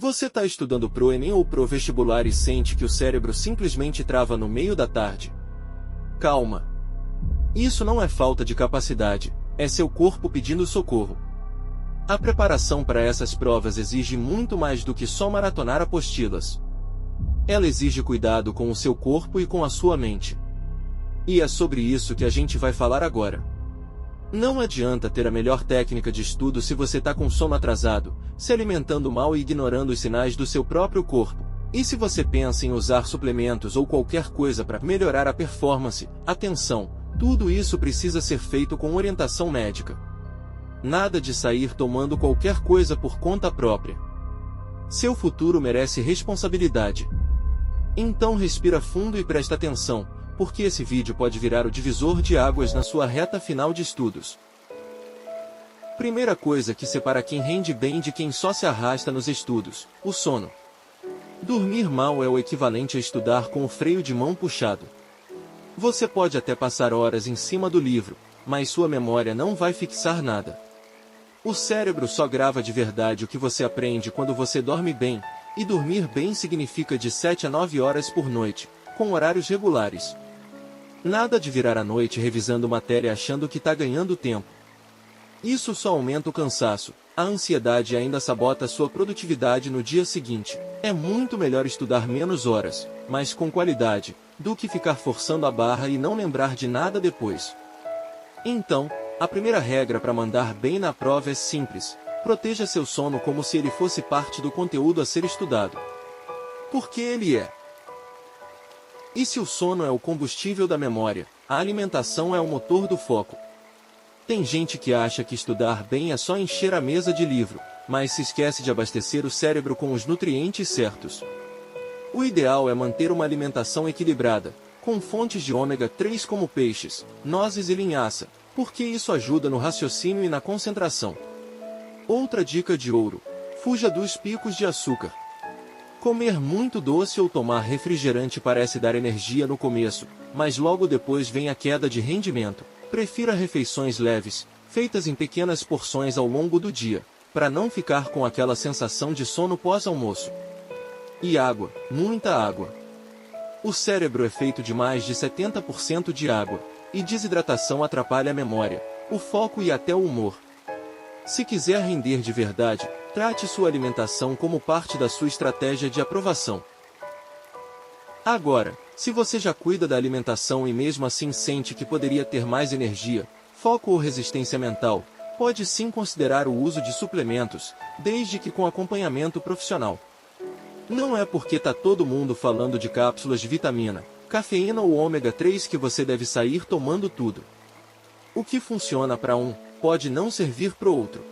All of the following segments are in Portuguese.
Você está estudando pro Enem ou pro vestibular e sente que o cérebro simplesmente trava no meio da tarde? Calma. Isso não é falta de capacidade, é seu corpo pedindo socorro. A preparação para essas provas exige muito mais do que só maratonar apostilas. Ela exige cuidado com o seu corpo e com a sua mente. E é sobre isso que a gente vai falar agora. Não adianta ter a melhor técnica de estudo se você está com sono atrasado, se alimentando mal e ignorando os sinais do seu próprio corpo. E se você pensa em usar suplementos ou qualquer coisa para melhorar a performance, atenção, tudo isso precisa ser feito com orientação médica. Nada de sair tomando qualquer coisa por conta própria. Seu futuro merece responsabilidade. Então respira fundo e presta atenção, porque esse vídeo pode virar o divisor de águas na sua reta final de estudos. Primeira coisa que separa quem rende bem de quem só se arrasta nos estudos: o sono. Dormir mal é o equivalente a estudar com o freio de mão puxado. Você pode até passar horas em cima do livro, mas sua memória não vai fixar nada. O cérebro só grava de verdade o que você aprende quando você dorme bem, e dormir bem significa de 7 a 9 horas por noite, com horários regulares. Nada de virar à noite revisando matéria achando que está ganhando tempo. Isso só aumenta o cansaço, a ansiedade e ainda sabota sua produtividade no dia seguinte. É muito melhor estudar menos horas, mas com qualidade, do que ficar forçando a barra e não lembrar de nada depois. Então, a primeira regra para mandar bem na prova é simples: proteja seu sono como se ele fosse parte do conteúdo a ser estudado. Porque ele é. E se o sono é o combustível da memória, a alimentação é o motor do foco. Tem gente que acha que estudar bem é só encher a mesa de livro, mas se esquece de abastecer o cérebro com os nutrientes certos. O ideal é manter uma alimentação equilibrada, com fontes de ômega 3 como peixes, nozes e linhaça, porque isso ajuda no raciocínio e na concentração. Outra dica de ouro: fuja dos picos de açúcar. Comer muito doce ou tomar refrigerante parece dar energia no começo, mas logo depois vem a queda de rendimento. Prefira refeições leves, feitas em pequenas porções ao longo do dia, para não ficar com aquela sensação de sono pós-almoço. E água, muita água. O cérebro é feito de mais de 70% de água, e desidratação atrapalha a memória, o foco e até o humor. Se quiser render de verdade, trate sua alimentação como parte da sua estratégia de aprovação. Agora, se você já cuida da alimentação e mesmo assim sente que poderia ter mais energia, foco ou resistência mental, pode sim considerar o uso de suplementos, desde que com acompanhamento profissional. Não é porque tá todo mundo falando de cápsulas de vitamina, cafeína ou ômega 3 que você deve sair tomando tudo. O que funciona para um, pode não servir para o outro.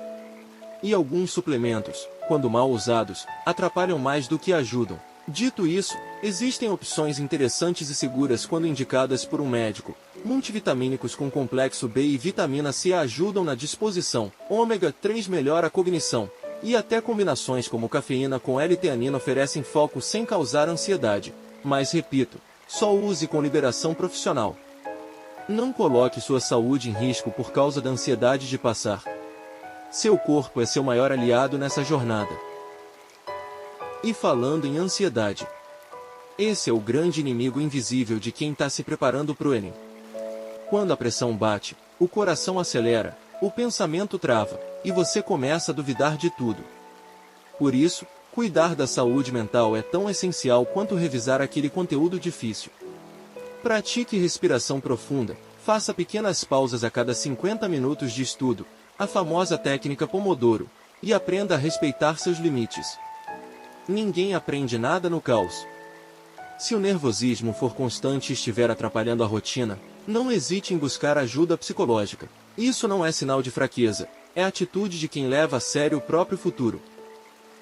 E alguns suplementos, quando mal usados, atrapalham mais do que ajudam. Dito isso, existem opções interessantes e seguras quando indicadas por um médico. Multivitamínicos com complexo B e vitamina C ajudam na disposição, ômega 3 melhora a cognição, e até combinações como cafeína com L-teanina oferecem foco sem causar ansiedade. Mas repito, só use com liberação profissional. Não coloque sua saúde em risco por causa da ansiedade de passar. Seu corpo é seu maior aliado nessa jornada. E falando em ansiedade, esse é o grande inimigo invisível de quem está se preparando para o Enem. Quando a pressão bate, o coração acelera, o pensamento trava, e você começa a duvidar de tudo. Por isso, cuidar da saúde mental é tão essencial quanto revisar aquele conteúdo difícil. Pratique respiração profunda, faça pequenas pausas a cada 50 minutos de estudo, a famosa técnica Pomodoro, e aprenda a respeitar seus limites. Ninguém aprende nada no caos. Se o nervosismo for constante e estiver atrapalhando a rotina, não hesite em buscar ajuda psicológica. Isso não é sinal de fraqueza, é atitude de quem leva a sério o próprio futuro.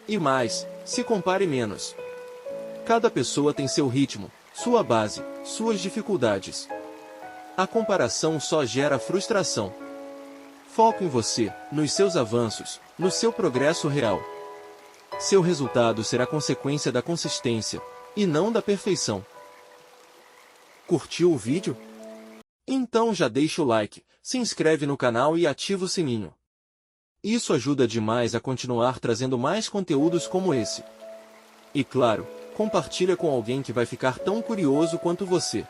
E mais, se compare menos. Cada pessoa tem seu ritmo, sua base, suas dificuldades. A comparação só gera frustração. Foco em você, nos seus avanços, no seu progresso real. Seu resultado será consequência da consistência, e não da perfeição. Curtiu o vídeo? Então já deixa o like, se inscreve no canal e ativa o sininho. Isso ajuda demais a continuar trazendo mais conteúdos como esse. E claro, compartilha com alguém que vai ficar tão curioso quanto você.